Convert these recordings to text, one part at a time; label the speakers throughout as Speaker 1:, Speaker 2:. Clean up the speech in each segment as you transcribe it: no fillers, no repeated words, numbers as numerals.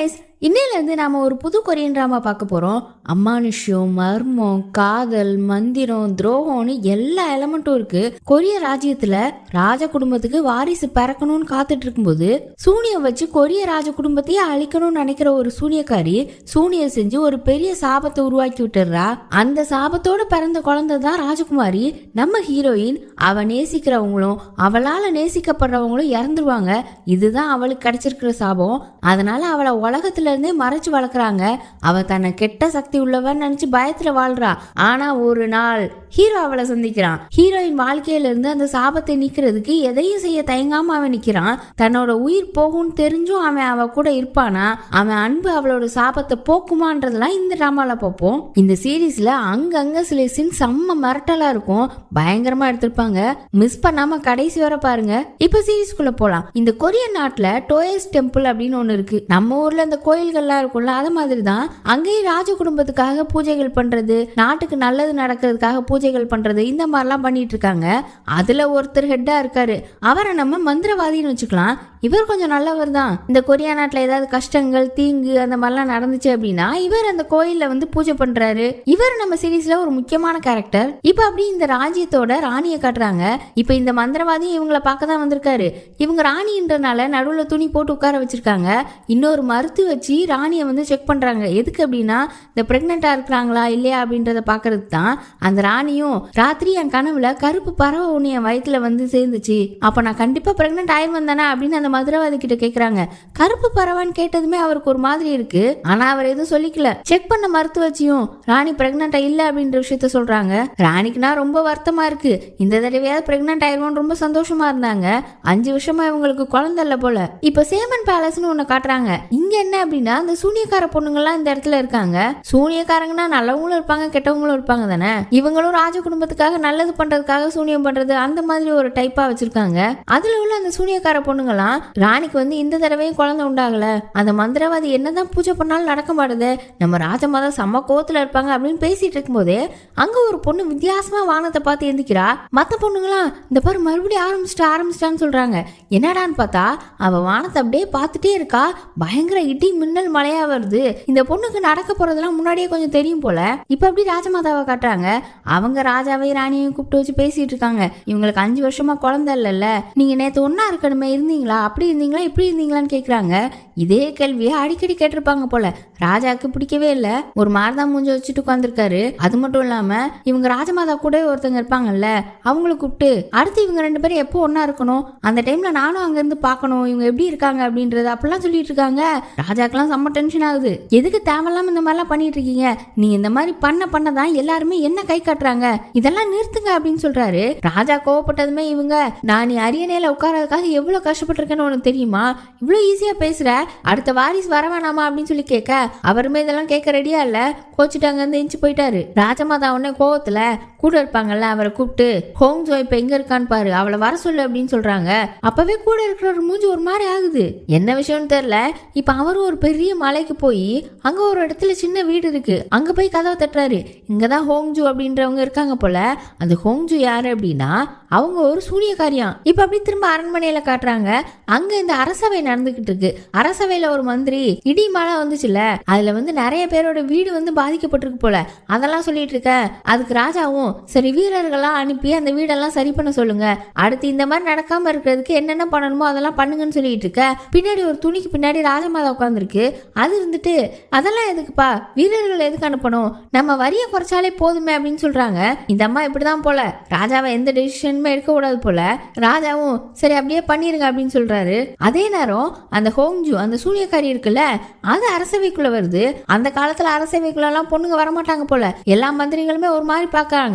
Speaker 1: Guys, இன்னையிலேருந்து நாம் ஒரு புது கொரியன் ட்ராமா பார்க்க போகிறோம். அமானுஷ்யம், மர்மம், காதல், மந்திரம், துரோகம்னு எல்லா எலமெண்ட்டும் இருக்கு. கொரிய ராஜ்யத்தில் ராஜ குடும்பத்துக்கு வாரிசு பிறக்கணும்னு காத்துட்டு இருக்கும்போது சூனியம் வச்சு கொரிய ராஜ குடும்பத்தையே அழிக்கணும்னு நினைக்கிற ஒரு சூனியக்காரி சூனியம் செஞ்சு ஒரு பெரிய சாபத்தை உருவாக்கி விட்டுறா. அந்த சாபத்தோட பிறந்த குழந்தை தான் ராஜகுமாரி. நம்ம ஹீரோயின் அவ நேசிக்கிறவங்களும் அவளால நேசிக்கப்படுறவங்களும் இறந்துருவாங்க. இதுதான் அவளுக்கு கிடைச்சிருக்கிற சாபம். அதனால அவளை உலகத்துல இருந்தே மறைச்சு வளர்க்குறாங்க. அவ தன்னை கெட்ட சக்தி உள்ளவன் நினைச்சு பயத்துல வாழ்றா. ஆனா ஒரு நாள் ஹீரோ அவளை சந்திக்கிறான். ஹீரோயின் வாழ்க்கையில இருந்து அந்த சாபத்தை நீக்கிறதுக்கு எதையும் செய்ய தயங்காம அவன் நிக்கிறான். தன்னோட உயிர் போகும்னு தெரிஞ்சும் அவன் அவ கூட இருப்பானா? அவன் அன்பு அவளோட சாபத்தை போக்குமான்றதெல்லாம் இந்த டிராமால பார்ப்போம். இந்த சீரீஸ்ல அங்கங்க சில சீன் செம்ம மிரட்டலா இருக்கும். பயங்கரமா எடுத்திருப்பாங்க. மிஸ் பண்ணாம கடைசி வரை பாருங்க. இப்ப சீரீஸ்குள்ள போலாம். இந்த கொரியன் நாட்டுல டோயஸ் டெம்பிள் அப்படின்னு ஒண்ணு இருக்கு. நம்ம ஊர்ல இந்த கோயில்கள்லாம் இருக்கும்ல, அது மாதிரி தான் அங்கேயும் ராஜ குடும்பத்துக்காக பூஜைகள் பண்றது, நாட்டுக்கு நல்லது நடக்கிறதுக்காக பூஜைகள் பண்றது, இந்த மாதிரிலாம் பண்ணிட்டு இருக்காங்க. அதுல ஒருத்தர் ஹெட்டா இருக்காரு. அவரை நம்ம மந்திரவாதின்னு வச்சுக்கலாம். இவர் கொஞ்சம் நல்லவர் தான். இந்த கொரியா நாட்டுல ஏதாவது கஷ்டங்கள், தீங்கு அந்த மாதிரிலாம் நடந்துச்சு அப்படின்னா இவர் அந்த கோயில்ல வந்து பூஜை பண்றாரு. இவர் நம்ம சீரீஸ்ல ஒரு முக்கியமான கேரக்டர். இப்ப அப்படி இந்த ராஜ்யத்தோட ராணியை காட்டுறாங்க. இப்ப இந்த மந்திரவாதி இவங்களை பார்க்க தான் வந்திருக்காரு. இவங்க ராணின்றனால நடுவுல துணி போட்டு உட்கார வச்சிருக்காங்க. இன்னொரு மருத்து வச்சு ராணியை வந்து செக் பண்றாங்க. எதுக்கு அப்படின்னா இந்த பிரெக்னெண்டா இருக்கிறாங்களா இல்லையா அப்படின்றத பாக்குறது தான். அந்த ராணியும் ராத்திரி என் கனவுல கருப்பு பறவை ஒண்ணு என் வயிற்றுல வந்து சேர்ந்துச்சு, அப்ப நான் கண்டிப்பா பிரெக்னென்ட் ஆயிரம் தானே அப்படின்னு அந்த மந்திரவாதி கிட்ட கேக்குறாங்க. கருப்பு பறவைன்னு கேட்டதுமே அவருக்கு ஒரு மாதிரி இருக்கு. ஆனா அவர் எதுவும் சொல்லிக்கல. செக் பண்ண மருத்து வச்சியும் ராணி பிரெக்னெண்டா இல்ல அப்படின்ற விஷயத்த சொல்றாங்க. ராணிக்குனா ரொம்ப வருத்தமா இருக்கு. இந்த தடவையாவது பிரெக்னென்ட் ஆயிருவோம் ரொம்ப சந்தோஷமா இருந்தாங்க. 5 வருஷமா இவங்களுக்கு குழந்தை இல்ல போல. இப்ப சேமன் பேலஸ்னு ஒண்ணு காட்டுறாங்க. இங்க என்ன அப்படின்னா இந்த சூனியக்கார பொண்ணுங்கெல்லாம் இந்த இடத்துல இருக்காங்க. சூனியக்காரங்கன்னா நல்லவங்களும் இருப்பாங்க, கெட்டவங்களும் இருப்பாங்க தானே. இவங்களும் ராஜ குடும்பத்துக்காக நல்லது பண்றதுக்காக சூனியம் பண்றது அந்த மாதிரி ஒரு டைப்பா வச்சிருக்காங்க. அதுல உள்ள அந்த சூனியக்கார பொண்ணுங்கெல்லாம் ராணிக்கு வந்து இந்த தடவையும் குழந்தை உண்டாகல, அந்த மந்திரவாதி என்னதான் பூஜை பண்ணாலும் நடக்க மாட்டுது, நம்ம ராஜமாதா செம்ம கோவத்துல இருப்பாங்க அப்படின்னு பேசிட்டு இருக்கும் போதே அங்க ஒரு பொண்ணு வித்தியாசமா வானத்தை பார்த்து எந்திக்கிறா. மத்த பொண்ணுங்களாம் இந்த பாரு மறுபடியும் ஆரம்பிச்சிட்டான்னு சொல்றாங்க. என்னடான்னு பார்த்தா அவ வானத்தை அப்படியே பார்த்துட்டே இருக்கா. பயங்கர இடி மின்னல் மழையா வருது. இந்த பொண்ணுக்கு நடக்க போறதெல்லாம் முன்னாடியே கொஞ்சம் தெரியும் போல. இப்ப அப்படி ராஜமாதாவை காட்டுறாங்க. அவங்க ராஜாவை ராணியையும் கூப்பிட்டு வச்சு பேசிட்டு இருக்காங்க. இவங்களுக்கு 5 வருஷமா குழந்தை இல்லைல்ல, நீங்க நேத்து ஒன்னா இருக்கணுமே, இருந்தீங்களா, அப்படி இருந்தீங்களா, இப்படி இருந்தீங்களான்னு கேக்குறாங்க. இதே கேள்வியை அடிக்கடி கேட்டிருப்பாங்க போல. ராஜாக்கு பிடிக்கவே இல்ல. ஒரு மாரதா மூஞ்ச வச்சுட்டு உட்காந்துருக்காரு. அது மட்டும் இல்லாம இவங்க ராஜமாதா கூட ஒருத்தங்க இருப்பாங்கல்ல, அவங்களை கூப்பிட்டு அடுத்து இவங்க 2 பேரும் எப்போ ஒன்னா இருக்கணும், அந்த டைம்ல நானும் அங்க இருந்து பாக்கணும் இவங்க எப்படி இருக்காங்க அப்படின்றது அப்படிலாம் சொல்லிட்டு இருக்காங்க. ராஜாக்கெல்லாம் செம்ம டென்ஷன் ஆகுது. எதுக்கு தேவையில்லாம இந்த மாதிரிலாம் பண்ணிட்டு இருக்கீங்க, நீங்க இந்த மாதிரி பண்ணதான் எல்லாருமே என்ன கை காட்டுறாங்க, இதெல்லாம் நிறுத்துங்க அப்படின்னு சொல்றாரு. ராஜா கோவப்பட்டதுமே இவங்க, நான் நீ அரியணையில உட்காரதுக்காக எவ்வளவு கஷ்டப்பட்டிருக்கேன்னு உனக்கு தெரியுமா, இவ்வளவு ஈஸியா பேசுற, அடுத்த வாரிசு வர வேணாமா அப்படின்னு சொல்லி கேட்க அவருமே இதெல்லாம் கேட்க ரெடியா இல்ல, கோச்சிட்டாங்க வந்து எஞ்சி போயிட்டாரு. ராஜமாதா உடனே கோவத்துல கூட இருப்பாங்கல்ல அவரை கூப்பிட்டு ஹோங்ஜோ இப்ப எங்க இருக்கான்னு பாரு, அவளை வர சொல்லு அப்படின்னு சொல்றாங்க. அப்பவே கூட இருக்கிற ஒரு மூஞ்சி ஒரு மாதிரி ஆகுது. என்ன விஷயம்னு தெரியல. இப்ப அவரும் ஒரு பெரிய மலைக்கு போய் அங்க ஒரு இடத்துல சின்ன வீடு இருக்கு, அங்க போய் கதவை தட்டுறாரு. இங்கதான் ஹோங்ஜு அப்படின்றவங்க இருக்காங்க போல. அந்த ஹோங்ஜு யாரு அப்படின்னா அவங்க ஒரு சூனியக்காரியம். இப்ப அப்படி திரும்ப அரண்மனையில காட்டுறாங்க. அங்க இந்த அரசவை நடந்துகிட்டு இருக்கு. அரசவையில ஒரு மந்திரி இடி மழை வந்துச்சுல, அதுல வந்து நிறைய பேரோட வீடு வந்து பாதிக்கப்பட்டிருக்கு போல, அதெல்லாம் சொல்லிட்டு இருக்க. அதுக்கு ராஜாவும் சரி வீரர்கள்லாம் அனுப்பி அந்த வீடெல்லாம் சரி பண்ண சொல்லுங்க, அடுத்து இந்த மாதிரி நடக்காம இருக்கிறதுக்கு என்னென்ன பண்ணணுமோ அதெல்லாம் பண்ணுங்கன்னு சொல்லிட்டு இருக்க. பின்னாடி ஒரு துணிக்கு பின்னாடி ராஜமாதா உட்காந்துருக்கு. அது இருந்துட்டு அதெல்லாம் எதுக்குப்பா, வீரர்கள் எதுக்கு அனுப்பணும், நம்ம வரிய குறைச்சாலே போதுமே அப்படின்னு சொல்றாங்க. இந்த அம்மா இப்படிதான் போல, ராஜாவை எந்த டெசிஷனுமே எடுக்க கூடாது போல. ராஜாவும் சரி அப்படியே பண்ணிருங்க அப்படின்னு சொல்றாரு. அதே நேரம் அந்த ஹோங்ஜு அந்த சூனியக்காரி இருக்குல்ல, அது அரசவைக்குள்ள வருது. அந்த காலத்துல அரசவைக்குள்ள எல்லாம் பொண்ணுங்க வரமாட்டாங்க போல, எல்லா மந்திரிகளுமே ஒரு மாதிரி பாக்குறாங்க.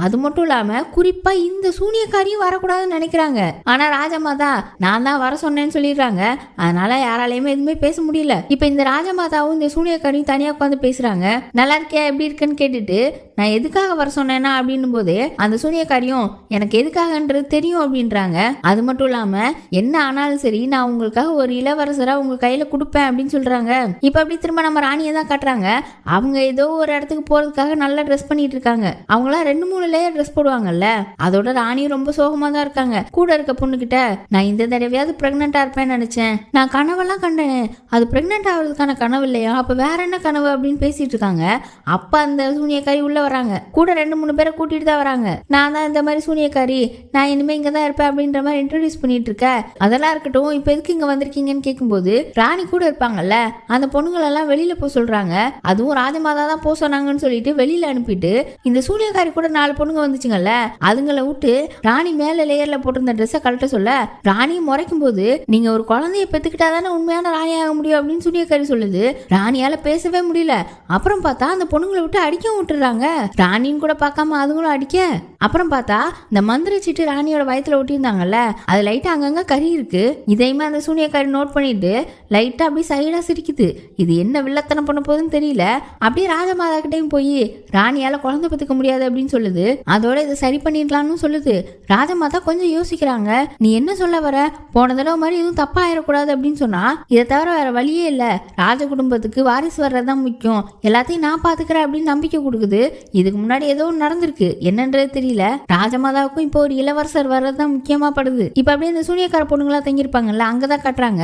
Speaker 1: அது மட்டும் இல்லாம குறிப்பா இந்த சூனியக்காரியும் வரக்கூடாதுன்னு நினைக்கிறாங்க. ஆனா ராஜமாதா நான் தான் வர சொன்னேன்னு சொல்லிடுறாங்க. அதனால யாராலையுமே எதுவுமே பேச முடியல. இப்ப இந்த ராஜமாதாவும் இந்த சூனியக்காரியும் தனியா உட்காந்து பேசுறாங்க. நல்லா இருக்கியா எப்படி இருக்குன்னு கேட்டுட்டு நான் எதுக்காக வர சொன்னேன்னா அப்படின்னும் போது அந்த சூனியக்காரியும் எனக்கு எதுக்காகன்றது தெரியும் அப்படின்றாங்க. அது மட்டும் இல்லாம என்ன ஆனாலும் ஆனாலும் சரி நான் உங்களுக்காக ஒரு இளவரசரா உங்க கையில கொடுப்பேன் அப்படின்னு சொல்றாங்க. இப்ப அப்படி திரும்ப நம்ம ராணியை தான் காட்டுறாங்க. அவங்க ஏதோ ஒரு இடத்துக்கு போறதுக்காக நல்லா ட்ரெஸ் பண்ணிட்டு இருக்காங்க. அவங்களாம் 2-3 லேயர் ட்ரெஸ் போடுவாங்கல்ல, அதோட ராணியும் ரொம்ப சோகமா தான் இருக்காங்க. கூட இருக்க பொண்ணுகிட்ட நான் இந்த தடவையாவது பிரெக்னெண்டா இருப்பேன்னு நினைச்சேன், நான் கனவெல்லாம் கண்டேன், அது பிரெக்னென்ட் ஆகிறதுக்கான கனவு இல்லையா, அப்ப வேற என்ன கனவு அப்படின்னு பேசிட்டு இருக்காங்க. அப்ப அந்த சூனியக்காரி உள்ள வராங்க. கூட 2-3 பேரை கூட்டிட்டு தான் வராங்க. நான் தான் இந்த மாதிரி சூனியக்காரி, நான் இனிமே இங்க தான் இருப்பேன் அப்படின்ற மாதிரி இன்ட்ரோடியூஸ் பண்ணிட்டு இருக்கேன். அதெல்லாம் இருக்கட்டும், இப்ப எதுக்கு இங்க வந்திருக்கீங்கன்னு கேட்கும்போது ராணி கூட இருப்பாங்கல்ல அந்த பொண்ணுங்களெல்லாம் வெளியில போக சொல்றாங்க. அதுவும் ராஜமாதா தான் போக சொன்னாங்கன்னு சொல்லிட்டு வெளியில அனுப்பிட்டு இந்த சூனியக்காரி கூட 4 பொண்ணுங்க வந்துச்சுங்கல்ல, அதுங்களை விட்டு ராணி மேல லேயர்ல போட்டிருந்த ட்ரெஸ்ஸை கழட்ட சொல்ல ராணியை முறைக்கும் போது நீங்க ஒரு குழந்தைய பெத்துக்கிட்டாதானே உண்மையான ராணி ஆக முடியும் அப்படின்னு சூனியக்காரி சொல்லுது. ராணியால பேசவே முடியல. அப்புறம் பார்த்தா அந்த பொண்ணுங்களை விட்டு அடிக்கவும் விட்டுறாங்க. ராணின்னு கூட பார்க்காம அதுங்களும் அடிக்க. அப்புறம் பார்த்தா இந்த மந்திர சீட்டு ராணியோட வயத்துல ஒட்டியிருந்தாங்கல்ல, அது லைட்டா அங்கங்க கறி இருக்கு. இதையுமே அந்த சூனியக்காரி நோட் பண்ணிட்டு லைட்டா அப்படியே சைடா சிரிக்குது. இது என்ன வில்லத்தனம் பண்ண போகுதுன்னு தெரியல. அப்படியே ராஜமாதா கிட்டையும் போய் ராணியால குழந்தை பெற்றுக்க முடியாது அப்படின்னு சொல்லுது. அதோட இதை சரி பண்ணிடலாம்னு சொல்லுது. ராஜமாதா கொஞ்சம் யோசிக்கிறாங்க. நீ என்ன சொல்ல வர, போன தடவை மாதிரி எதுவும் தப்பா ஆயிடக்கூடாது அப்படின்னு சொன்னா இதை தவிர வேற வழியே இல்ல, ராஜ குடும்பத்துக்கு வாரிசு வர்றதுதான் முக்கியம், எல்லாத்தையும் நான் பாத்துக்கிறேன் அப்படின்னு நம்பிக்கை கொடுக்குது. இதுக்கு முன்னாடி ஏதோ ஒன்று நடந்திருக்கு, என்னன்றது தெரியல. ராஜமாதாவுக்கும் இப்போ ஒரு இளவரசர் வர்றதுதான் முக்கியமா படுது. இப்ப அப்படியே இந்த சூனியக்கார பொண்ணுங்களா தங்கியிருப்பாங்கல்ல, அங்கதான் கட்டுறாங்க.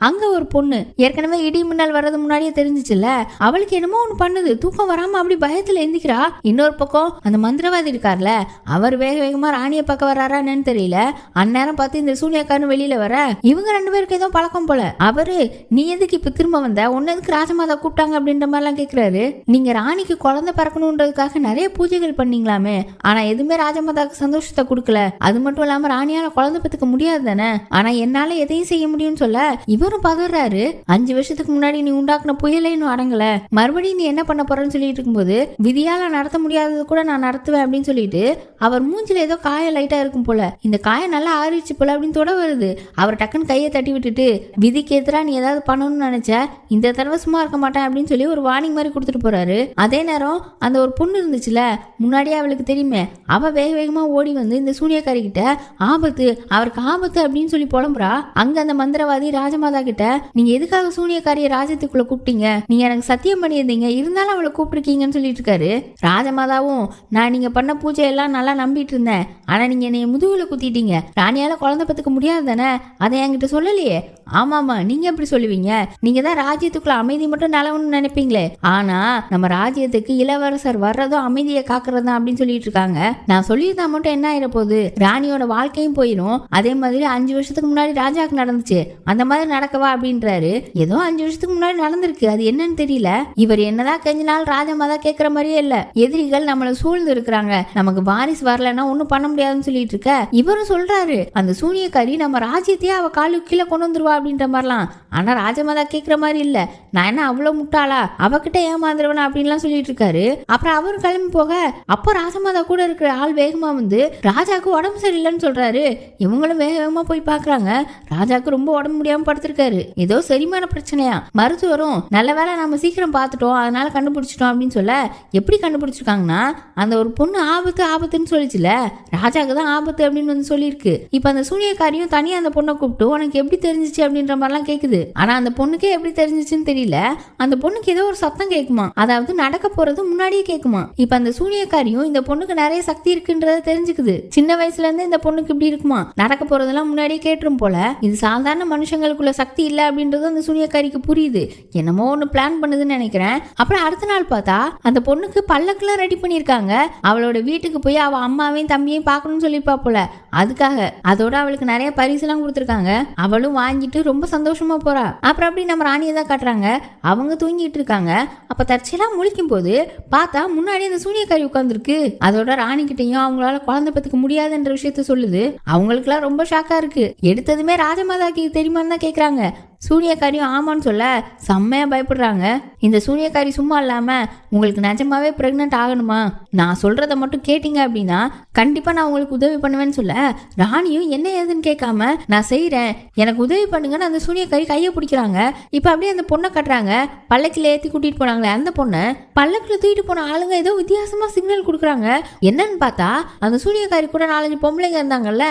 Speaker 1: அங்க ஒரு பொண்ணு ஏற்கனவே இடி மின்னல் வர்றது முன்னாடியே தெரிஞ்சிச்சுல்ல, அவளுக்கு என்னமோ ஒண்ணு பண்ணுது, தூக்கம் வராம அப்படி பயத்துல எந்திக்கிறா. இன்னொரு பக்கம் அந்த மந்திரவாதி இருக்கார்ல, அவர் வேக வேகமா ராணியை பார்க்க வர்றாரா என்னன்னு தெரியல. அந்நேரம் பார்த்து இந்த சூனியக்காரன் வெளியில வர இவங்க 2 பேருக்கு ஏதோ பழக்கம் போல. அவரு நீ எதுக்கு இப்ப திரும்ப வந்த, உன்ன எதுக்கு ராஜமாதா கூப்பிட்டாங்க அப்படின்ற மாதிரி எல்லாம் கேக்குறாரு. நீங்க ராணிக்கு குழந்தை பிறக்கணும்ன்றதுக்காக நிறைய பூஜைகள் பண்ணீங்களாமே, ஆனா எதுவுமே ராஜமாதாக்கு சந்தோஷத்தை கொடுக்கல, அது மட்டும் இல்லாம ராணியால குழந்தை பெற்றுக்க முடியாது தானே, ஆனா என்னால எதையும் செய்ய முடியும்னு சொல்ல இவரும் பதறாரு. 5 வருஷத்துக்கு முன்னாடி நீ உண்டாக்குன புயலே இன்னும் அடங்கல, மறுபடியும் நீ என்ன பண்ண போறன்னு சொல்லிட்டு இருக்கும்போது விதியால நடத்த முடியாதது கூட நான் நடத்துவேன் அப்படின்னு சொல்லிட்டு அவர் மூஞ்சில ஏதோ காயம் லைட்டா இருக்கும் போல, இந்த காயம் நல்லா ஆறிச்சு போல அப்படின்னு தொட வருது. அவர் டக்குன்னு கையை தட்டி விட்டுட்டு விதிக்கு எதிரா நீ ஏதாவது பண்ணணும்னு நினைச்ச இந்த தடவை சும்மா இருக்க மாட்டேன் அப்படின்னு சொல்லி ஒரு வார்னிங் மாதிரி கொடுத்துட்டு போறாரு. அதே நேரம் அந்த ஒரு பொண்ணு இருந்துச்சுல முன்னாடியே அவளுக்கு தெரியுமே, அவ வேக வேகமா ஓடி வந்து இந்த சூனியக்காரி கிட்ட ஆபத்து, அவருக்கு ஆபத்து அப்படின்னு சொல்லி புலம்புறா. அங்க அந்த மந்திரவாதி ராஜமாதா கிட்ட நீங்க எதுக்காக சூனியக்காரிய ராஜ்யத்துக்குள்ள கூப்பிட்டீங்க, நீங்க எனக்கு சத்தியம் பண்ணியிருந்தீங்க, இருந்தாலும் அவளை கூப்பிட்டுருக்கீங்கன்னு சொல்லிட்டு இருக்காரு. ராஜமாதாவும் நான் நீங்க பண்ண பூஜை எல்லாம் நல்லா நம்பிட்டு இருந்தேன், ஆனா நீங்க என்னைய முதுகுல குத்திட்டீங்க, ராணியால குழந்தை பெற்றுக்க முடியாது தானே, அதை என்கிட்ட சொல்லலையே. ஆமாமா, நீங்க எப்படி சொல்லுவீங்க, நீங்க தான் ராஜ்யத்துக்குள்ள அமைதி மட்டும் நிலவணும்னு நினைப்பீங்களே, ஆனா நம்ம ராஜ்யத்துக்கு இளவரசர் வர்றதும் அமைதியை காக்குறதா அப்படின்னு சொல்லிட்டு இருக்காங்க. நான் சொல்லியிருந்தா மட்டும் என்ன ஆயிட போகுது, ராணியோட வாழ்க்கையும் போயிடும். அதே மாதிரி 5 வருஷத்துக்கு முன்னாடி ராஜாக்கு நடந்துச்சு, அந்த மாதிரி நடக்கவா அப்படின்றாரு. ஏதோ 5 வருஷத்துக்கு முன்னாடி நடந்திருக்கு, அது என்னன்னு தெரியல. இவர் என்னதான் கெஞ்சினால் ராஜமாதா கேட்கற மாதிரியே இல்ல. எதிரிகள் நம்மள சூழ்ந்து இருக்கிறாங்க, நமக்கு வாரிசு வரலன்னா ஒன்னும் பண்ண முடியாதுன்னு சொல்லிட்டு இருக்க இவரும் சொல்றாரு அந்த சூனியக்காரி நம்ம ராஜ்யத்தையே அவ காலுக்கு கீழே கொண்டு வந்துருவா அப்படின்ற மாதிரிலாம். ஆனா ராஜமாதா கேட்கிற மாதிரி இல்ல, நான் என்ன அவ்வளவு முட்டாளா, அவகிட்ட ஏமாந்துருவனா அப்படின்லாம் சொல்லிட்டு இருக்காரு. அப்புறம் அவரும் கிளம்பி போக அப்போ ராஜமாதா கூட இருக்கிற ஆள் வேகமா வந்து ராஜாக்கு உடம்பு சரியில்லைன்னு சொல்றாரு. இவங்களும் வேக வேகமா போய் பாக்குறாங்க. ராஜாக்கு ரொம்ப உடம்பு முடியாம படுத்திருக்காரு, ஏதோ செரிமான பிரச்சனையா. மருத்துவரும் நல்ல வேலை நம்ம சீக்கிரம் பார்த்துட்டோம் அதனால கண்டுபிடிச்சிட்டோம் அப்படின்னு சொல்ல எப்படி கண்டுபிடிச்சிருக்காங்கன்னா அந்த ஒரு பொண்ணு ஆபத்து ஆபத்துன்னு சொல்லிச்சுல, ராஜாக்கு தான் ஆபத்து அப்படின்னு வந்து சொல்லியிருக்கு. இப்ப அந்த சூனியக்காரியும் தனியா அந்த பொண்ணை கூப்பிட்டு உனக்கு எப்படி தெரிஞ்சிச்சு அப்படின்ற மாதிரிலாம் கேக்குது. ஆனா அந்த பொண்ணுக்கே எப்படி தெரிஞ்சிச்சுன்னு தெரியல. அந்த பொண்ணுக்கு ஏதோ ஒரு சத்தம் கேட்குமா, அதாவது நடக்க போறது முன்னாடியே கேட்குமா. இப்ப அந்த சூனியக்காரியும் இந்த பொண்ணுக்கு நிறைய சக்தி இருக்குன்றத தெரிஞ்சுக்குது. சின்ன வயசுல இருந்து இந்த பொண்ணுக்கு இப்படி இருக்குமா, நடக்க போறதெல்லாம் முன்னாடியே கேட்டுரும் போல. இது சாதாரண மனுஷங்களுக்குள்ள சக்தி இல்ல அப்படின்றது அந்த சூனியக்காரிக்கு புரியுது. என்னமோ ஒண்ணு பிளான் பண்ணுதுன்னு நினைக்கிறேன். அப்புறம் அடுத்த நாள் பார்த்தா அந்த பொண்ணுக்கு பல்லக்கெல்லாம் ரெடி பண்ணிருக்காங்க. அவளோட வீட்டுக்கு போய் அவ அம்மாவையும் தம்பியையும் பார்க்கணும்னு சொல்லிருப்பா போல, அதுக்காக. அதோட அவளுக்கு நிறைய பரிசு எல்லாம் கொடுத்துருக்காங்க. அவளும் வாங்கிட்டு ரொம்ப சந்தோஷமா போறா. அப்புறம் அப்படி நம்ம ராணியை தான் காட்டுறாங்க. அவங்க தூங்கிட்டு இருக்காங்க. அப்ப தற்செயலா முழிக்கும் போது பார்த்தா முன்னாடி அந்த சூனியக்காரி உட்கார்ந்துருக்கு. அதோட ராணி கிட்டையும் அவங்களால குழந்தை பெற்றுக்க முடியாதுன்ற விஷயத்த சொல்லுது. அவங்களுக்கு எல்லாம் ரொம்ப ஷாக்கா இருக்கு. எடுத்ததுமே ராஜமாதாக்கு தெரியுமான்னு தான் கேக்குறாங்க. சூனியக்காரியும் ஆமான்னு சொல்ல செம்மையா பயப்படுறாங்க. இந்த சூனியக்காரி சும்மா இல்லாம உங்களுக்கு நிஜமாவே பிரெக்னென்ட் ஆகணுமா, நான் சொல்றத மட்டும் கேட்டீங்க அப்படின்னா கண்டிப்பா நான் உங்களுக்கு உதவி பண்ணுவேன்னு சொல்ல ராணியும் என்ன ஏதுன்னு கேட்காம நான் செய்யறேன் எனக்கு உதவி பண்ணுங்கன்னு அந்த சூனியக்காரி கையை பிடிக்கிறாங்க. இப்ப அப்படியே அந்த பொண்ணை கட்டுறாங்க. பல்லக்கில ஏத்தி கூட்டிட்டு போனாங்களே அந்த பொண்ணை பல்லக்கில தூக்கிட்டு போன ஆளுங்க ஏதோ வித்தியாசமா சிக்னல் கொடுக்குறாங்க. என்னன்னு பார்த்தா அந்த சூனியக்காரி கூட 4-5 பொம்பளைங்க இருந்தாங்கல்ல,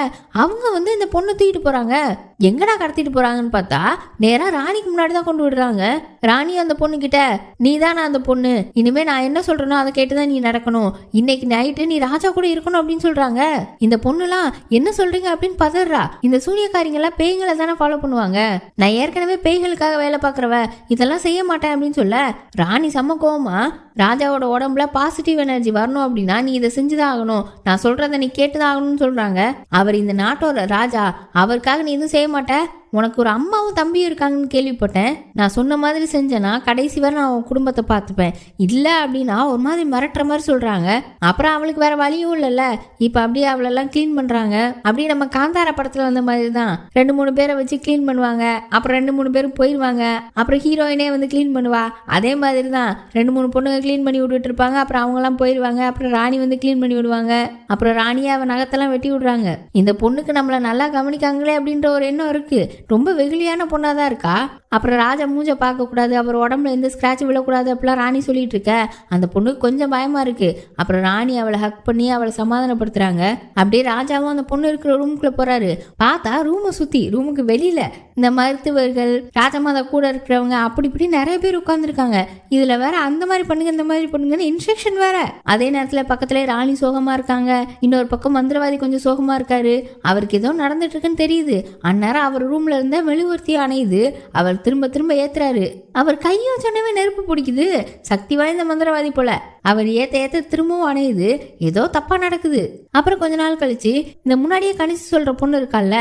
Speaker 1: அவங்க வந்து இந்த பொண்ணை தூக்கிட்டு போறாங்க. எங்கடா கடத்திட்டு போறாங்கன்னு பார்த்தா நேரா ராணிக்கு முன்னாடி தான் கொண்டு விடுறாங்க. ராணியும் அந்த பொண்ணு கிட்ட, நீ தானே அந்த பொண்ணு, இனிமே நான் என்ன சொல்றேனோ அதை கேட்டுதான் நீ நடக்கணும், இன்னைக்கு நைட்டு நீ ராஜா கூட இருக்கணும் அப்படின்னு சொல்றாங்க. இந்த பொண்ணுலாம் என்ன சொல்றீங்க அப்படின்னு பதறா. இந்த சூனியக்காரிங்க எல்லாம் பேய்களை தானே ஃபாலோ பண்ணுவாங்க, நான் ஏற்கனவே பேய்களுக்காக வேலை பார்க்கறவ, இதெல்லாம் செய்ய மாட்டேன் அப்படின்னு சொல்ல ராணி செம்ம கோவமா, ராஜாவோட உடம்புல பாசிட்டிவ் எனர்ஜி வரணும் அப்படின்னா நீ இதை செஞ்சுதான் ஆகணும், நான் சொல்றதை நீ கேட்டுதான் ஆகணும்னு சொல்றாங்க. அவர் இந்த நாட்டோட ராஜா, அவருக்காக நீ எதுவும் செய்ய மாட்ட, உனக்கு ஒரு அம்மாவும் தம்பியும் இருக்காங்கன்னு கேள்விப்பட்டேன், நான் சொன்ன மாதிரி செஞ்சேன்னா கடைசி வரை நான் உன் குடும்பத்தை பார்த்துப்பேன், இல்லை அப்படின்னா ஒரு மாதிரி மிரட்டுற மாதிரி சொல்றாங்க. அப்புறம் அவளுக்கு வேற வழியும் இல்லைல்ல, இப்போ அப்படியே அவளெல்லாம் கிளீன் பண்றாங்க. அப்படியே நம்ம காந்தார படத்துல வந்த மாதிரி தான் 2-3 பேரை வச்சு கிளீன் பண்ணுவாங்க, அப்புறம் 2-3 பேர் போயிடுவாங்க, அப்புறம் ஹீரோயினே வந்து கிளீன் பண்ணுவா. அதே மாதிரி தான் 2-3 பொண்ணுங்க கிளீன் பண்ணி விட்டுட்டு இருப்பாங்க, அப்புறம் அவங்கலாம் போயிடுவாங்க, அப்புறம் ராணி வந்து கிளீன் பண்ணி விடுவாங்க, அப்புறம் ராணியை அவன் நகத்தெல்லாம் வெட்டி விடுறாங்க. இந்த பொண்ணுக்கு நம்மள நல்லா கவனிக்காங்களே அப்படின்ற ஒரு எண்ணம் இருக்கு, ரொம்ப வெகுளியான பொண்ணா தான் இருக்கா. அப்புறம் ராஜா மூஞ்ச பார்க்க கூடாது, அப்புறம் உடம்புல எந்த ஸ்கிராட்ச் விழக்கூடாது அப்படிலாம் ராணி சொல்லிட்டு இருக்க. அந்த பொண்ணுக்கு கொஞ்சம் பயமா இருக்கு. அப்புறம் ராணி அவளை ஹக் பண்ணி அவளை சமாதானப்படுத்துறாங்க. அப்படியே ராஜாவும் அந்த பொண்ணு இருக்கிற ரூமுக்குள்ள போறாரு. பார்த்தா ரூமை சுத்தி ரூமுக்கு வெளியில இந்த மருத்துவர்கள், ராஜமாதா கூட இருக்கிறவங்க, அப்படி இப்படி நிறைய பேர் உட்கார்ந்துருக்காங்க. இதுல வேற அந்த மாதிரி பண்ணுங்க இந்த மாதிரி பண்ணுங்கன்னு இன்ஸ்ட்ரக்ஷன் வேற. அதே நேரத்துல பக்கத்துல ராணி சோகமா இருக்காங்க, இன்னொரு பக்கம் மந்திரவாதி கொஞ்சம் சோகமா இருக்காரு. அவருக்கு ஏதோ நடந்துட்டு இருக்குன்னு தெரியுது. அந்நேரம் அவர் ரூம்ல இருந்த மெழுகுவர்த்தி அணையுது. அவர் திரும்ப திரும்ப ஏத்துறாரு. அவர் கையும் சொன்னவே நெருப்பு பிடிக்குது. சக்தி வாய்ந்த மந்திரவாதி போல. அவர் ஏத்த ஏத்த திரும்பவும் அணையுது. ஏதோ தப்பா நடக்குது. அப்புறம் கொஞ்ச நாள் கழிச்சு இந்த முன்னாடியே கணிச்சு சொல்ற பொண்ணு இருக்கால,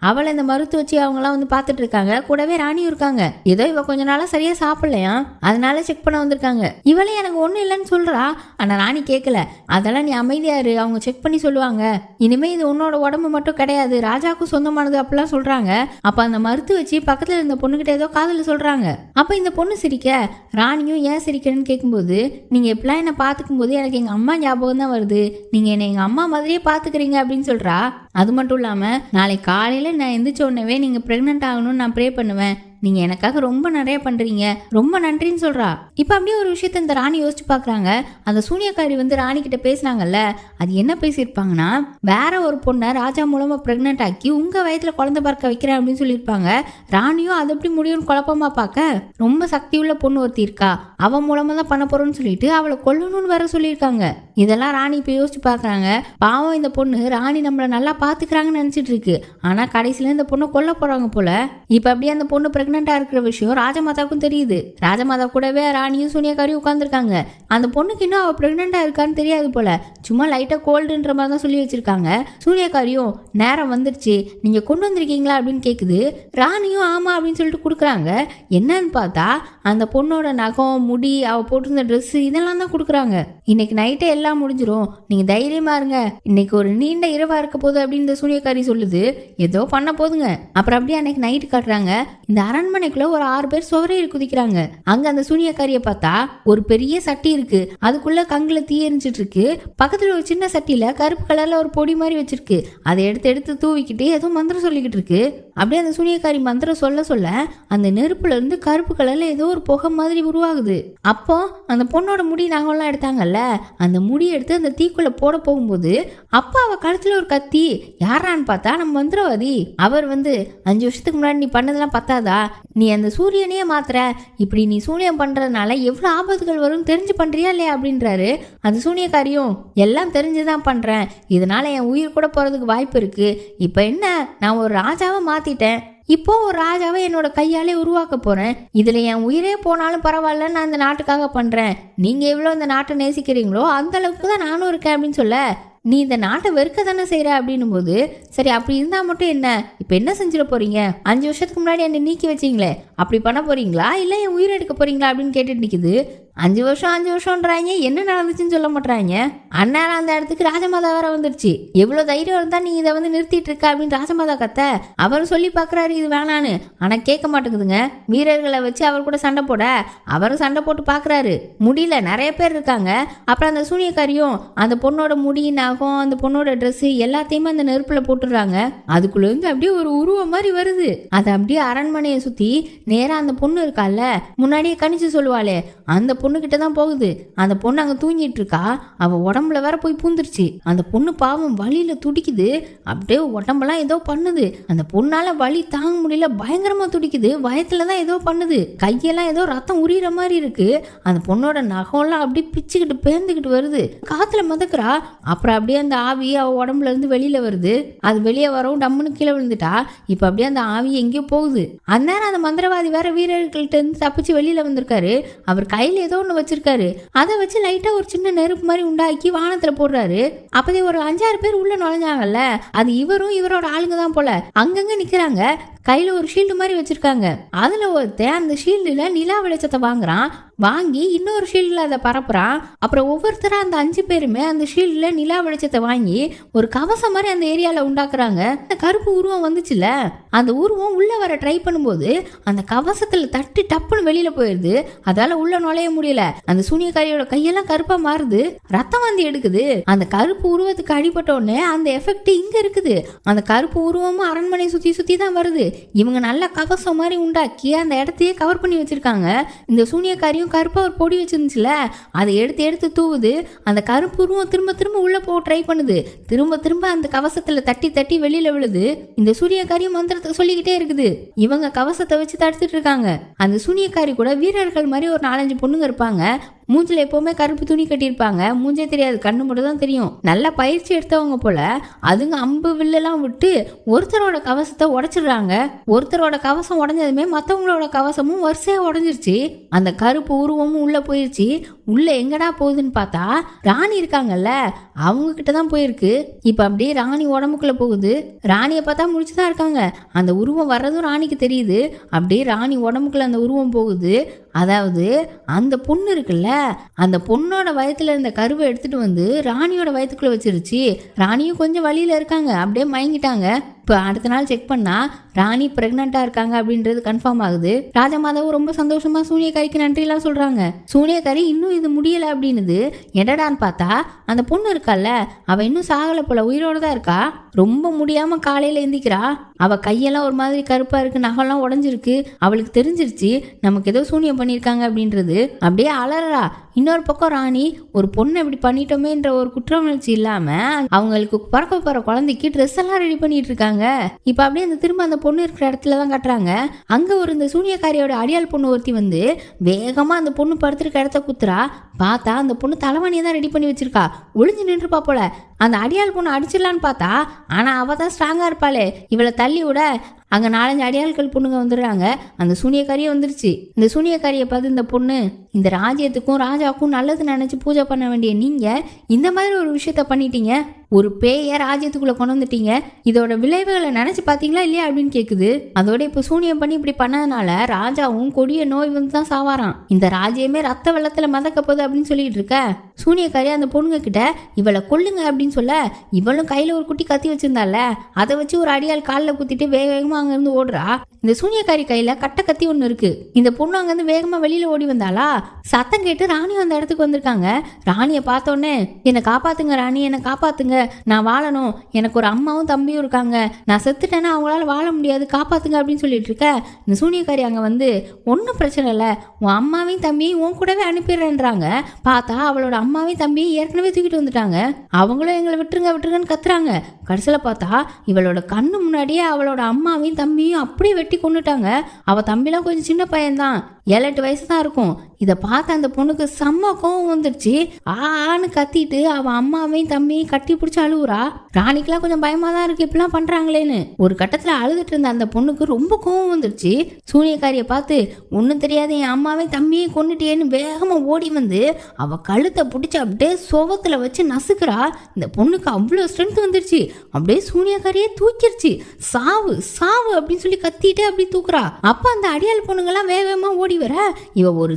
Speaker 1: அவளை இந்த மருத்துவ வச்சு அவங்கலாம் வந்து பார்த்துட்டு இருக்காங்க. கூடவே ராணியும் இருக்காங்க. ஏதோ இவ கொஞ்ச நாளா சரியா சாப்பிடலையா, அதனால செக் பண்ண வந்திருக்காங்க. இவளே எனக்கு ஒண்ணு இல்லைன்னு சொல்றா. ஆனா ராணி கேட்கல. அதெல்லாம் நீ அமைதியாரு, அவங்க செக் பண்ணி சொல்லுவாங்க. இனிமே இது உன்னோட உடம்பு மட்டும் கிடையாது, ராஜாவுக்கும் சொந்தமானது அப்படிலாம் சொல்றாங்க. அப்ப அந்த மருத்துவ வச்சு பக்கத்துல இருந்த பொண்ணுகிட்ட ஏதோ காதல சொல்றாங்க. அப்ப இந்த பொண்ணு சிரிக்க, ராணியும் ஏன் சிரிக்கிறேன்னு கேட்கும்போது, நீங்க எப்படிலாம் என்ன பாத்துக்கும் போது எனக்கு எங்க அம்மா ஞாபகம் தான் வருது, நீங்க என்ன எங்க அம்மா மாதிரியே பாத்துக்கிறீங்க அப்படின்னு சொல்றா. அது மட்டும் இல்லாம நாளைக்கு காலையில நான் எந்திரிச்ச உடனே நீங்க பிரெக்னென்ட் ஆகணும்னு நான் ப்ரே பண்ணுவேன், நீங்க எனக்காக ரொம்ப நிறைய பண்றீங்க, ரொம்ப நன்றின்னு சொல்றா. இப்ப அப்படியே ஒரு விஷயத்த இந்த ராணி யோசிச்சு பாக்குறாங்க. அந்த சூனியக்காரி வந்து ராணி கிட்ட பேசினாங்கல்ல, அது என்ன பேசியிருப்பாங்கன்னா, வேற ஒரு பொண்ணை ராஜா மூலமா பிரெக்னென்ட் ஆக்கி உங்க வயத்துல குழந்தை பார்க்க வைக்கிறேன் அப்படின்னு சொல்லியிருப்பாங்க. ராணியும் அது எப்படி முடியும்னு குழப்பமா பார்க்க, ரொம்ப சக்தி உள்ள பொண்ணு ஒருத்தி இருக்கா, அவன் மூலமா தான் பண்ண போறோம்னு சொல்லிட்டு அவளை கொல்லணும்னு வேற சொல்லியிருக்காங்க. இதெல்லாம் ராணி இப்ப யோசிச்சு பாக்குறாங்க. பாவம் இந்த பொண்ணு ராணி நம்மள நல்லா பாத்துக்கிறாங்கன்னு நினைச்சிட்டு இருக்கு. ஆனா கடைசியில இந்த பொண்ணை கொல்ல போறாங்க போல. இப்ப அப்படியே அந்த பொண்ணு பிரெக்னெண்டா இருக்கிற விஷயம் ராஜமாதாவுக்கும் தெரியுது. ராஜமாதா கூடவே ராணியும் சூனியக்காரியும் உட்கார்ந்துருக்காங்க. அந்த பொண்ணுக்கு இன்னும் அவ பிரெக்னெண்டா இருக்கான்னு தெரியாது போல. சும்மா லைட்டா கோல்டுன்ற மாதிரி தான் சொல்லி வச்சிருக்காங்க. சூனியக்காரியும் நேரம் வந்துருச்சு, நீங்க கொண்டு வந்திருக்கீங்களா அப்படின்னு கேக்குது. ராணியும் ஆமா அப்படின்னு சொல்லிட்டு கொடுக்குறாங்க. என்னன்னு பார்த்தா அந்த பொண்ணோட நகம், முடி, அவ போட்டிருந்த ட்ரெஸ் இதெல்லாம் தான் கொடுக்குறாங்க. இன்னைக்கு நைட்டே எல்லாம் முடிஞ்சிரும், நீங்க தைரியமா இருங்க, இன்னைக்கு ஒரு நீண்ட இரவா இருக்க போகுது அப்படின்னு இந்த சூனியக்காரி சொல்லுது. ஏதோ பண்ண போதுங்க. அப்புறம் அப்படியே அன்னைக்கு நைட்டு காட்டுறாங்க. இந்த அரண்மனைக்குள்ள ஒரு 6 பேர் சுவரையில் குதிக்கிறாங்க. அங்க அந்த சூனியக்காரிய பார்த்தா ஒரு பெரிய சட்டி இருக்கு, அதுக்குள்ள கங்குல தீ எரிஞ்சிட்டு இருக்கு. பக்கத்துல ஒரு சின்ன சட்டியில கருப்பு கலர்ல ஒரு பொடி மாதிரி வச்சிருக்கு. அதை எடுத்து எடுத்து தூவிக்கிட்டு ஏதோ மந்திரம் சொல்லிக்கிட்டு இருக்கு. அப்படியே அந்த சூனியக்காரி மந்திரம் சொல்ல சொல்ல அந்த நெருப்புல இருந்து கருப்பு கலர்ல ஏதோ ஒரு புகை மாதிரி உருவாகுது. அப்போ அந்த பொண்ணோட முடி நகம்லாம் எடுத்தாங்கல்ல, அந்த முடி எடுத்து அந்த தீக்குள்ள போட போகும்போது அப்பா அவ கழுத்துல ஒரு கத்தி. யாரான்னு பார்த்தா நம்ம மந்திரவாதி. அவர் வந்து 5 வருஷத்துக்கு முன்னாடி நீ பண்ணதெல்லாம் பத்தாதா, நீ அந்த சூரியனையே மாத்துற, இப்படி நீ சூனியம் பண்றதுனால எவ்வளவு ஆபத்துகள் வரும் தெரிஞ்சு பண்றியா இல்லையா அப்படின்றாரு. அந்த சூனியக்காரியும் எல்லாம் தெரிஞ்சுதான் பண்றேன், இதனால என் உயிர் கூட போறதுக்கு வாய்ப்பு இருக்கு. இப்ப என்ன, நான் ஒரு ராஜாவை மாத்திட்டேன், இப்போ ஒரு ராஜாவை என்னோட கையாலே உருவாக்க போறேன், இதுல என் உயிரே போனாலும் பரவாயில்ல, நான் இந்த நாட்டுக்காக பண்றேன், நீங்க எவ்வளவு இந்த நாட்டை நேசிக்கிறீங்களோ அந்த அளவுக்கு தான் நானும் இருக்கேன் அப்படின்னு சொல்ல, நீ இந்த நாட்டை வெறுக்க தானே செய்யற அப்படின்னும் போது, சரி அப்படி இருந்தா மட்டும் என்ன, இப்ப என்ன செஞ்சிட போறீங்க, 5 வருஷத்துக்கு முன்னாடி என்னை நீக்கி வச்சிங்களே அப்படி பண்ண போறீங்களா இல்ல என் உயிரை எடுக்க போறீங்களா அப்படின்னு கேட்டுட்டு நிக்குது. 5 வருஷம்ன்றாங்க, என்ன நடந்துச்சுன்னு சொல்ல மாட்டாங்க. அந்நேரம் அந்த இடத்துக்கு ராஜமாதா வேற வந்துருச்சு. எவ்வளவு தைரியம் இருந்தா நீ இதை வந்து நிறுத்திட்டு இருக்க அப்படின்னு ராஜமாதா கத்த. அவர் சொல்லி பாக்குறாரு இது வேணான்னு, ஆனா கேட்க மாட்டேங்குதுங்க. வீரர்களை வச்சு அவர் கூட சண்டை போட அவரும் சண்டை போட்டு பாக்குறாரு, முடியல, நிறைய பேர் இருக்காங்க. அப்புறம் அந்த சூனியக்காரியும் அந்த பொண்ணோட முடி, நகம், அந்த பொண்ணோட ட்ரெஸ் எல்லாத்தையுமே அந்த நெருப்புல போட்டுடுறாங்க. அதுக்குள்ள இருந்து அப்படியே ஒரு உருவம் மாதிரி வருது. அது அப்படியே அரண்மனையை சுத்தி நேரா அந்த பொண்ணு இருக்கால, முன்னாடியே கணிச்சு சொல்லுவாளே, அந்த பொண்ணு பொண்ணுகிட்ட தான் போகுது. அந்த பொண்ணு அங்க தூங்கிட்டு இருக்கா. அவ உடம்புல வேற போய் பூந்துருச்சு. அந்த பொண்ணு பாவம் வலியில துடிக்குது. அப்படியே உடம்பெல்லாம் ஏதோ பண்ணுது. அந்த பொண்ணால வலி தாங்க முடியல, பயங்கரமா துடிக்குது. வயத்துலதான் ஏதோ பண்ணுது. கையெல்லாம் ஏதோ ரத்தம் உரியிற மாதிரி இருக்கு. அந்த பொண்ணோட நகம்லாம் அப்படியே பிச்சுக்கிட்டு பேர்ந்துக்கிட்டு வருது. காத்துல மிதக்குறா. அப்புறம் அப்படியே அந்த ஆவி அவ உடம்புல இருந்து வெளியில வருது. அது வெளியே வரவும் டம்முன்னு கீழே விழுந்துட்டா. இப்ப அப்படியே அந்த ஆவி எங்கேயோ போகுது. அந்நேரம் அந்த மந்திரவாதி வேற வீரர்கள்ட்ட இருந்து தப்பிச்சு வெளியில வந்திருக்காரு. அவர் கையில ஏதோ ஒண்ணு வச்சிருக்காரு. அதை வச்சு லைட்டா ஒரு சின்ன நெருப்பு மாதிரி உண்டாக்கி வானத்துல போடுறாரு. அப்பதே ஒரு 5-6 பேர் உள்ள நுழைஞ்சாங்கல்ல, அது இவரும் இவரோட ஆளுங்க தான் போல. அங்கங்க நிக்கிறாங்க. கையில ஒரு ஷீல்டு மாதிரி வச்சிருக்காங்க. அதுல ஒருத்தன் அந்த ஷீல்டுல நிலா வெளிச்சத்தை வாங்குறான். வாங்கி இன்னொரு ஷீல்டுல அதை பரப்புறான். அப்புறம் ஒவ்வொருத்தரா அந்த 5 பேருமே அந்த ஷீல்டுல நிலா வெளிச்சத்தை வாங்கி ஒரு கவசம் மாதிரி அந்த ஏரியால உண்டாக்குறாங்க. அந்த கருப்பு உருவம் வந்துச்சுல, அந்த உருவம் உள்ள வர ட்ரை பண்ணும்போது அந்த கவசத்துல தட்டி டப்புன்னு வெளியில போயிருது. அதால உள்ள நுழைய முடியல. அந்த சூனியக்காரியோட கையெல்லாம் கருப்பா மாறுது. ரத்தம் வந்து எடுக்குது. அந்த கருப்பு உருவத்துக்கு அடிபட்ட உடனே அந்த எஃபெக்ட் இங்க இருக்குது. அந்த கருப்பு உருவமும் அரண்மனை சுத்தி சுத்தி தான் வருது. இவங்க நல்ல கவசம் மாதிரி உண்டாக்கி அந்த இடத்தையே கவர் பண்ணி வச்சிருக்காங்க. இந்த சூனியக்காரியும் கருப்பா ஒரு பொடி வச்சிருந்துச்சுல, அதை எடுத்து எடுத்து தூவுது. அந்த கருப்பு உருவம் திரும்ப திரும்ப உள்ள போக ட்ரை பண்ணுது. திரும்ப திரும்ப அந்த கவசத்துல தட்டி தட்டி வெளியில விழுது. இந்த சூனியக்காரியும் மந்திரத்தை சொல்லிக்கிட்டே இருக்குது. இவங்க கவசத்தை வச்சு தடுத்துட்டு இருக்காங்க. அந்த சூனியக்காரி கூட வீரர்கள் மாதிரி ஒரு 4-5 பொண்ணுங்க இருப்பாங்க. மூஞ்சில எப்பவுமே கருப்பு துணி கட்டியிருப்பாங்க. மூஞ்சே தெரியாது, கண்ணு மட்டும் தான் தெரியும். நல்ல பயிற்சி எடுத்தவங்க போல. அதுங்க அம்பு வில்லெல்லாம் விட்டு ஒருத்தரோட கவசத்தை உடைச்சிடுறாங்க. ஒருத்தரோட கவசம் உடஞ்சதுமே மற்றவங்களோட கவசமும் வரிசையா உடஞ்சிருச்சு. அந்த கருப்பு உருவமும் உள்ள போயிருச்சு. உள்ள எங்கடா போகுதுன்னு பார்த்தா ராணி இருக்காங்கல்ல, அவங்க கிட்ட தான் போயிருக்கு. இப்ப அப்படியே ராணி உடம்புக்குள்ள போகுது. ராணியை பார்த்தா முடிச்சுதான் இருக்காங்க. அந்த உருவம் வர்றதும் ராணிக்கு தெரியுது. அப்படியே ராணி உடம்புக்குள்ள அந்த உருவம் போகுது. அதாவது அந்த பொண்ணு இருக்குல்ல, அந்த பொண்ணோட வயத்துல இருந்த கருவை எடுத்துட்டு வந்து ராணியோட வயத்துக்குள்ள வச்சிருச்சு. ராணியும் கொஞ்சம் வழியில இருக்காங்க, அப்படியே மயங்கிட்டாங்க. இப்போ அடுத்த நாள் செக் பண்ணா ராணி பிரெக்னண்டா இருக்காங்க அப்படின்றது கன்ஃபார்ம் ஆகுது. ராஜமாதாவும் ரொம்ப சந்தோஷமா சூனியக்காரிக்கு நன்றிலாம் சொல்றாங்க. சூனியக்காரி இன்னும் இது முடியல அப்படின்னுது. எடடான்னு பார்த்தா அந்த பொண்ணு இருக்கால, அவ இன்னும் சாகலை போல, உயிரோட தான் இருக்கா. ரொம்ப முடியாம காலையில எந்திக்கிறா. அவ கையெல்லாம் ஒரு மாதிரி கருப்பா இருக்கு, நகம்லாம் உடஞ்சிருக்கு. அவளுக்கு தெரிஞ்சிருச்சு நமக்கு ஏதோ சூனியம் பண்ணியிருக்காங்க அப்படின்றது. அப்படியே அலறா. இன்னொரு பக்கம் ராணி ஒரு பொண்ணை இப்படி பண்ணிட்டோமேன்ற ஒரு குற்ற உணர்ச்சி இல்லாம அவங்களுக்கு பிறக்க போற குழந்தைக்கு ட்ரெஸ் எல்லாம் ரெடி பண்ணிட்டு இருக்காங்க. இப்ப அப்படியே அந்த திரும்ப அந்த பொண்ணு இருக்கிற இடத்துலதான் காட்டுறாங்க. அங்க ஒரு இந்த சூனியக்காரியோட அடியாள் பொண்ணு ஒருத்தி வந்து வேகமா அந்த பொண்ணு படுத்திருக்க இடத்த குத்துறா. பார்த்தா அந்த பொண்ணு தலைவணியை தான் ரெடி பண்ணி வச்சிருக்கா. ஒளிஞ்சு நின்றுப்பா போல. அந்த அடியாள் பொண்ணு அடிச்சிடலான்னு பார்த்தா, ஆனா அவ தான் ஸ்ட்ராங்கா இருப்பாளே, இவளை தள்ளி விட அங்கே 4-5 அடியாள்கள் பொண்ணுங்க வந்துடுறாங்க. அந்த சூனியக்காரியே வந்துருச்சு. இந்த சூனியக்காரியை பார்த்து இந்த பொண்ணு, இந்த ராஜ்யத்துக்கும் ராஜாவுக்கும் நல்லது நினைச்சு பூஜை பண்ண வேண்டிய நீங்க இந்த மாதிரி ஒரு விஷயத்த பண்ணிட்டீங்க. ஒரு பேய ராஜ்யத்துக்குள்ள கொண்டு வந்துட்டீங்க. இதோட விளைவுகளை நினைச்சு பாத்தீங்களா இல்லையா அப்படின்னு கேக்குது. அதோட இப்ப சூனியம் பண்ணி இப்படி பண்ணதுனால ராஜாவும் கொடிய நோய் வந்து தான் சாவாராம். இந்த ராஜ்யமே ரத்த வெள்ளத்துல மதக்க போகுது அப்படின்னு சொல்லிட்டு இருக்க சூனியக்காரி அந்த பொண்ணுங்க கிட்ட இவளை கொல்லுங்க அப்படின்னு சொல்ல, இவளும் கையில ஒரு குட்டி கத்தி வச்சிருந்தால, அதை வச்சு ஒரு அடியால் காலில் குத்திட்டு வேக வேகமா அங்க இருந்து ஓடுறா. இந்த சூனியக்காரி கையில கட்ட கத்தி ஒண்ணு இருக்கு. இந்த பொண்ணு அங்க இருந்து வேகமா வெளியில ஓடி வந்தாளா, சத்தம் கேட்டு ராணியும் அந்த இடத்துக்கு வந்திருக்காங்க. ராணியை பார்த்தோன்னே, என்னை காப்பாத்துங்க ராணி, என்னை காப்பாத்துங்க, நான் வாழணும், எனக்கு ஒரு அம்மாவும் தம்பியும் இருக்காங்க, நான் செத்துட்டேன்னா அவங்களால வாழ முடியாது, காப்பாத்துங்க அப்படின்னு சொல்லிட்டு இருக்க. இந்த சூனியக்காரி அங்க வந்து ஒன்றும் பிரச்சனை இல்லை, உன் அம்மாவையும் தம்பியும் உன் கூடவே அனுப்பிடுறேன்றாங்க. பார்த்தா அவளோட அம்மாவையும் தம்பியும் ஏற்கனவே தூக்கிட்டு வந்துட்டாங்க. அவங்களும் எங்களை விட்டுருங்க விட்டுருங்கன்னு கத்துறாங்க. கடைசியில் பார்த்தா இவளோட கண்ணு முன்னாடியே அவளோட அம்மாவையும் தம்பியும் அப்படியே வெட்டி கொண்டுட்டாங்க. அவ தம்பிலாம் கொஞ்சம் சின்ன பையன்தான், 7-8 வயசு தான் இருக்கும். இதை பார்த்த அந்த பொண்ணுக்கு செம்ம கோவம் வந்துருச்சு. ஆன்னு கத்திட்டு அவ அம்மாவையும் தம்பியும் கட்டி பிடிச்சி அழுவுறா. ராணிக்கெல்லாம் கொஞ்சம் பயமா தான் இருக்கு, இப்படிலாம் பண்றாங்களேன்னு. ஒரு கட்டத்துல அழுதுட்டு இருந்த அந்த பொண்ணுக்கு ரொம்ப கோவம் வந்துருச்சு. சூனியக்காரியை பார்த்து, ஒன்னும் தெரியாது என் அம்மாவையும் தம்பியும் கொண்டுட்டேன்னு வேகமா ஓடி வந்து அவ கழுத்தை பிடிச்சி அப்படியே சோகத்துல வச்சு நசுக்கிறா. இந்த பொண்ணுக்கு அவ்வளோ ஸ்ட்ரென்த் வந்துருச்சு. அப்படியே சூனியக்காரியே தூக்கிருச்சு. சாவு சாவு அப்படின்னு சொல்லி கத்திட்டு அப்படி தூக்குறா. அப்ப அந்த அடியாள் பொண்ணுங்கெல்லாம் வேகமா ஓடி வர இவ ஒரு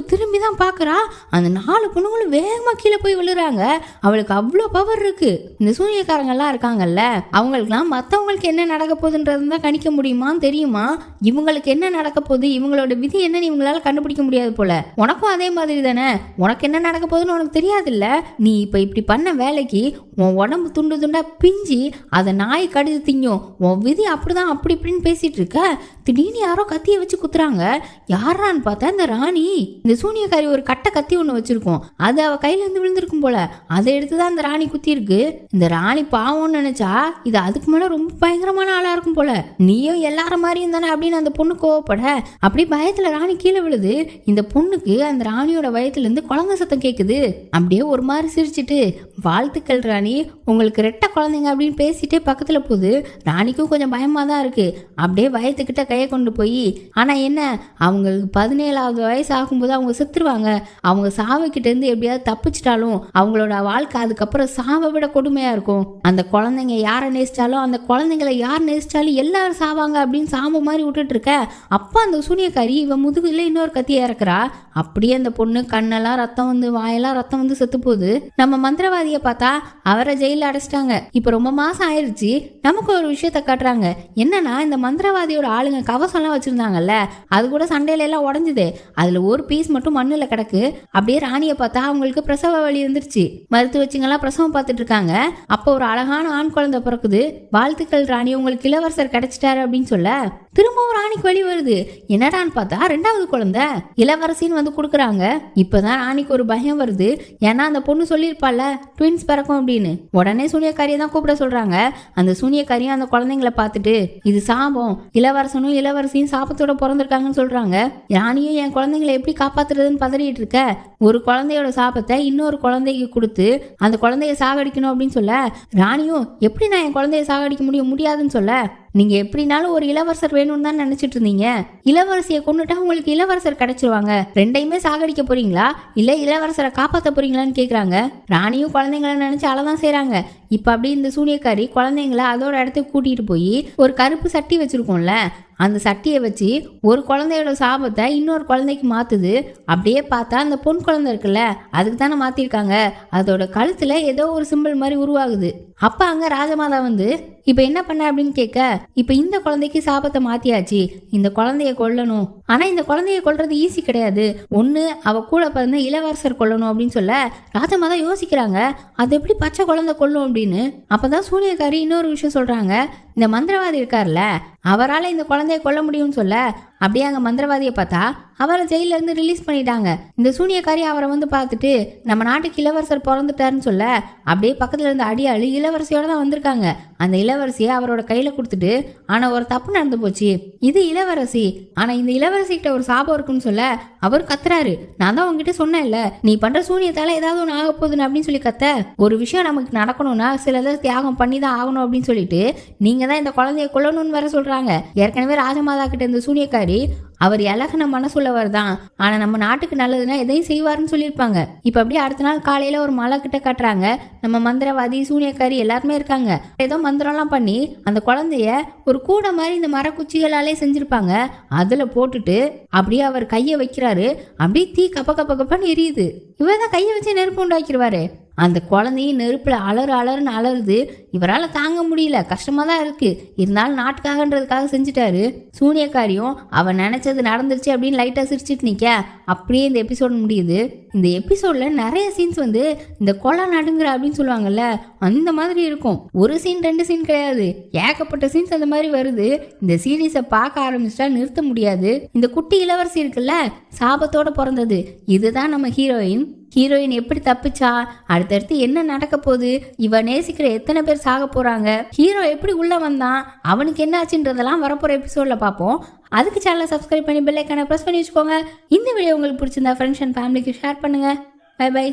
Speaker 1: திரும்பி தான் பாக்குறா. அந்த 4 பொண்ணுங்களும் வேகமா கீழே போய் விழுறாங்க. அவளுக்கு அவ்வளோ பவர் இருக்கு. இந்த சூனியக்காரங்க எல்லாம் இருக்காங்கல்ல, அவங்களுக்குலாம் மற்றவங்களுக்கு என்ன நடக்க போகுதுன்றது தான் கணிக்க முடியுமான்னு தெரியுமா? இவங்களுக்கு என்ன நடக்க போகுது, இவங்களோட விதி என்னன்னு இவங்களால கண்டுபிடிக்க முடியாது போல. உனக்கும் அதே மாதிரி தானே, உனக்கு என்ன நடக்க போகுதுன்னு உனக்கு தெரியாது இல்ல. நீ இப்ப இப்படி பண்ண வேலைக்கு உன் உடம்பு துண்டு துண்டா பிஞ்சு அதை நாய் கடிச்சு திங்கும். உன் விதி அப்படிதான் அப்படி இப்படின்னு பேசிட்டு இருக்க. திடீர்னு யாரோ கத்தியை வச்சு குத்துறாங்க. யாரான்னு பார்த்தா இந்த ராணி. இந்த சூனியக்காரி ஒரு கத்தி ஒண்ணு வச்சிருக்கோம், அது அவ கையில இருந்து விழுந்திருக்கும் போல. அதை எடுத்துதான் இந்த ராணி குத்தி இருக்கு. இந்த ராணி பாவம்னு நினைச்சா இது அதுக்கு மேல ரொம்ப பயங்கரமான ஆளா இருக்கும் போல. நீயும் எல்லாரும் மாதிரியும் தானே அப்படின்னு அந்த பொண்ணு கோவப்பட அப்படி பயத்துல ராணி கீழே விழுது. இந்த பொண்ணுக்கு அந்த ராணியோட வயத்துல இருந்து குழந்தை சத்தம் கேக்குது. அப்படியே ஒரு மாதிரி சிரிச்சிட்டு, வாழ்த்துக்கள் ராணி, உங்களுக்கு ரெட்டை குழந்தைங்க அப்படின்னு பேசிட்டே பக்கத்துல போகுது. ராணிக்கும் கொஞ்சம் பயமா தான் இருக்கு. அப்படியே வயத்துக்கிட்ட கையை கொண்டு போய், ஆனா என்ன, அவங்களுக்கு 17வது வயசு ஆகும்போது அவங்க செத்துருவாங்க. அவங்க சாவுக்கிட்ட இருந்து எப்படியாவது தப்பிச்சிட்டாலும் அவங்களோட வாழ்க்கை அதுக்கப்புறம் சாவை விட கொடுமையா இருக்கும். அந்த குழந்தைங்க யாரை நேசிச்சாலும் அந்த குழந்தைங்களை யார் நேசிச்சாலும் எல்லாரும் சாவாங்க அப்படின்னு சாம்பு மாதிரி விட்டுட்டு இருக்க. அப்போ அந்த சூனியக்காரி இவன் முதுகுல இன்னொரு கத்தியா இருக்கிறா. அப்படியே அந்த பொண்ணு கண்ணெல்லாம் ரத்தம் வந்து வாயெல்லாம் ரத்தம் வந்து செத்து போகுது. நம்ம மந்திரவாதியை பார்த்தா அவரை ஜெயில அடைச்சிட்டாங்க. இப்ப ரொம்ப மாசம் ஆயிடுச்சு. நமக்கு ஒரு விஷயத்த காட்டுறாங்க. என்னன்னா, இந்த மந்திரவாதியோட ஆளுங்க கவசம் எல்லாம் வச்சிருந்தாங்கல்ல, அது கூட சண்டையில எல்லாம் உடஞ்சுது. அதுல ஒரு பீஸ் மட்டும் மண்ணுல கிடக்கு. அப்படியே ராணியை பார்த்தா அவங்களுக்கு பிரசவ வலி வந்துருச்சு. மருத்துவ வச்சுங்கெல்லாம் பிரசவம் பார்த்துட்டு இருக்காங்க. அப்போ ஒரு அழகான ஆண் குழந்தை பிறக்குது. வாழ்த்துக்கள் ராணி, உங்களுக்கு இளவரசர் கிடைச்சிட்டாரு அப்படின்னு சொல்ல திரும்பவும் ராணிக்கு வழி வருது. என்னடான்னு பார்த்தா 2வது குழந்தை இளவரசின்னு வந்து கொடுக்குறாங்க. இப்பதான் ராணிக்கு ஒரு பயம் வருது. ஏன்னா அந்த பொண்ணு சொல்லியிருப்பால ட்வின்ஸ் பிறக்கும் அப்படின்னு. உடனே சூனியக்காரியை தான் கூப்பிட சொல்றாங்க. அந்த சூனியக்காரியும் அந்த குழந்தைங்களை பார்த்துட்டு, இது சாபம், இளவரசனும் இளவரசியும் சாபத்தோட பிறந்திருக்காங்கன்னு சொல்றாங்க. ராணியும் என் குழந்தைங்களை எப்படி காப்பாத்துறதுன்னு பதறிட்டு இருக்க, ஒரு குழந்தையோட சாபத்தை இன்னொரு குழந்தைக்கு கொடுத்து அந்த குழந்தைய சாகடிக்கணும் அப்படின்னு சொல்ல, ராணியும் எப்படி நான் என் குழந்தைய சாகடிக்க முடியாதுன்னு சொல்ல, நீங்க எப்படினாலும் ஒரு இளவரசர் வேணும்னு தான் நினைச்சிட்டு இருந்தீங்க. இளவரசியை கொண்டுட்டா உங்களுக்கு இளவரசர் கிடைச்சிருவாங்க. ரெண்டையுமே சாகடிக்க போறீங்களா இல்ல இளவரசரை காப்பாற்ற போறீங்களான்னு கேக்குறாங்க. ராணியும் குழந்தைங்களை நினைச்சு அழதான் செய்யறாங்க. இப்ப அப்படி இந்த சூனியக்காரி குழந்தைங்களை அதோட இடத்துக்கு கூட்டிட்டு போய் ஒரு கருப்பு சட்டி வச்சிருக்கோம்ல, அந்த சட்டியை வச்சு ஒரு குழந்தையோட சாபத்தை இன்னொரு குழந்தைக்கு மாத்துது. அப்படியே பார்த்தா அந்த பொன் குழந்தை இருக்குல்ல, அதுக்கு தானே மாத்திருக்காங்க. அதோட கழுத்துல ஏதோ ஒரு சிம்பிள் மாதிரி உருவாகுது. அப்ப அங்க ராஜமாதா வந்து இப்ப என்ன பண்ண அப்படின்னு கேட்க, இப்ப இந்த குழந்தைக்கு சாபத்தை மாத்தியாச்சு, இந்த குழந்தைய கொல்லணும். ஆனா இந்த குழந்தைய கொல்றது ஈஸி கிடையாது. ஒண்ணு அவ கூட பிறந்த இளவரசர் கொல்லணும் அப்படின்னு சொல்ல ராஜமாதா யோசிக்கிறாங்க, அது எப்படி பச்சை குழந்தை கொல்லும் அப்படின்னு. அப்பதான் சூனியக்காரி இன்னொரு விஷயம் சொல்றாங்க. இந்த மந்திரவாதி இருக்கார்ல, அவரால் இந்த குழந்தைய கொல்ல முடியும்னு சொல்ல அப்படியே அங்க மந்திரவாதியை பார்த்தா அவரை ஜெயில இருந்து ரிலீஸ் பண்ணிட்டாங்க. இந்த சூனியக்காரி அவரை வந்து பார்த்துட்டு, நம்ம நாட்டுக்கு இளவரசர் பிறந்துட்டாருன்னு சொல்ல அப்படியே பக்கத்துல இருந்து அடியாளு இளவரசியோட தான் வந்திருக்காங்க. அந்த இளவரசியை அவரோட கையில கொடுத்துட்டு, ஆனா ஒரு தப்பு நடந்து போச்சு, இது இளவரசி, ஆனா இந்த இளவரசி கிட்ட ஒரு சாபம் இருக்குன்னு சொல்ல அவர் கத்துறாரு, நான் தான் உங்ககிட்ட சொன்னேன்ல, நீ பண்ற சூனியத்தால ஏதாவது ஒன்று ஆக போகுதுன்னு அப்படின்னு சொல்லி கத்த, ஒரு விஷயம் நமக்கு நடக்கணும்னா சிலதை தியாகம் பண்ணி தான் ஆகணும் அப்படின்னு சொல்லிட்டு நீங்க தான் இந்த குழந்தைய கொல்லணும்னு வேற சொல்றாங்க. ஏற்கனவே ராஜமாதா கிட்ட இந்த சூனியக்காரி அவர் இலகன மனசுள்ளவர் தான், ஆனா நம்ம நாட்டுக்கு நல்லதுன்னா எதையும் செய்வாருன்னு சொல்லியிருப்பாங்க. இப்ப அப்படியே அடுத்த நாள் காலையில ஒரு மலை கிட்ட கட்டுறாங்க. நம்ம மந்திரவாதி சூனியக்காரி எல்லாருமே இருக்காங்க. ஏதோ மந்திரம்லாம் பண்ணி அந்த குழந்தைய ஒரு கூட மாதிரி இந்த மரக்குச்சிகளாலே செஞ்சிருப்பாங்க, அதுல போட்டுட்டு அப்படியே அவர் கையை வைக்கிறாரு. அப்படியே தீ கப்பன்னு எரியுது. இவர் தான் கையை வச்சு நெருப்பு உண்டாக்கிடுவாரு. அந்த குழந்தையும் நெருப்புல அலறுன்னு அலறுது. இவரால் தாங்க முடியல, கஷ்டமா தான் இருக்கு. இருந்தாலும் நாட்டுக்காகன்றதுக்காக செஞ்சுட்டாரு. சூனியக்காரியும் அவன் நினைச்சது நடந்துருச்சு அப்படின்னு லைட்டா சிரிச்சிட்டு நிக்க அப்படியே இந்த எபிசோட் முடியுது. இந்த எபிசோட்ல நிறைய சீன்ஸ் வந்து இந்த கொலை நடுங்குற அப்படின்னு சொல்லுவாங்கல்ல, அந்த மாதிரி இருக்கும். ஒரு சீன் 2 சீன் கிடையாது, ஏகப்பட்ட சீன்ஸ் அந்த மாதிரி வருது. இந்த சீரீஸை பார்க்க ஆரம்பிச்சிட்டா நிறுத்த முடியாது. இந்த குட்டி இளவரசி இருக்குல்ல, சாபத்தோட பிறந்தது, இதுதான் நம்ம ஹீரோயின். ஹீரோயின் எப்படி தப்பிச்சா, அடுத்தடுத்து என்ன நடக்க போகுது, இவ நேசிக்கிற எத்தனை பேர் சாக போறாங்க, ஹீரோ எப்படி உள்ள வந்தான், அவனுக்கு என்ன ஆச்சுன்றதெல்லாம் வரப்போற எபிசோட்ல பார்ப்போம். அதுக்கு சேனலை சப்ஸ்கிரைப் பண்ணி பெல் ஐக்கானை பிரஸ் பண்ணி வச்சுக்கோங்க. இந்த வீடியோ உங்களுக்கு பிடிச்சிருந்தா ஃப்ரெண்ட்ஸ் அண்ட் ஃபேமிலிக்கு ஷேர் பண்ணுங்க. Bye by.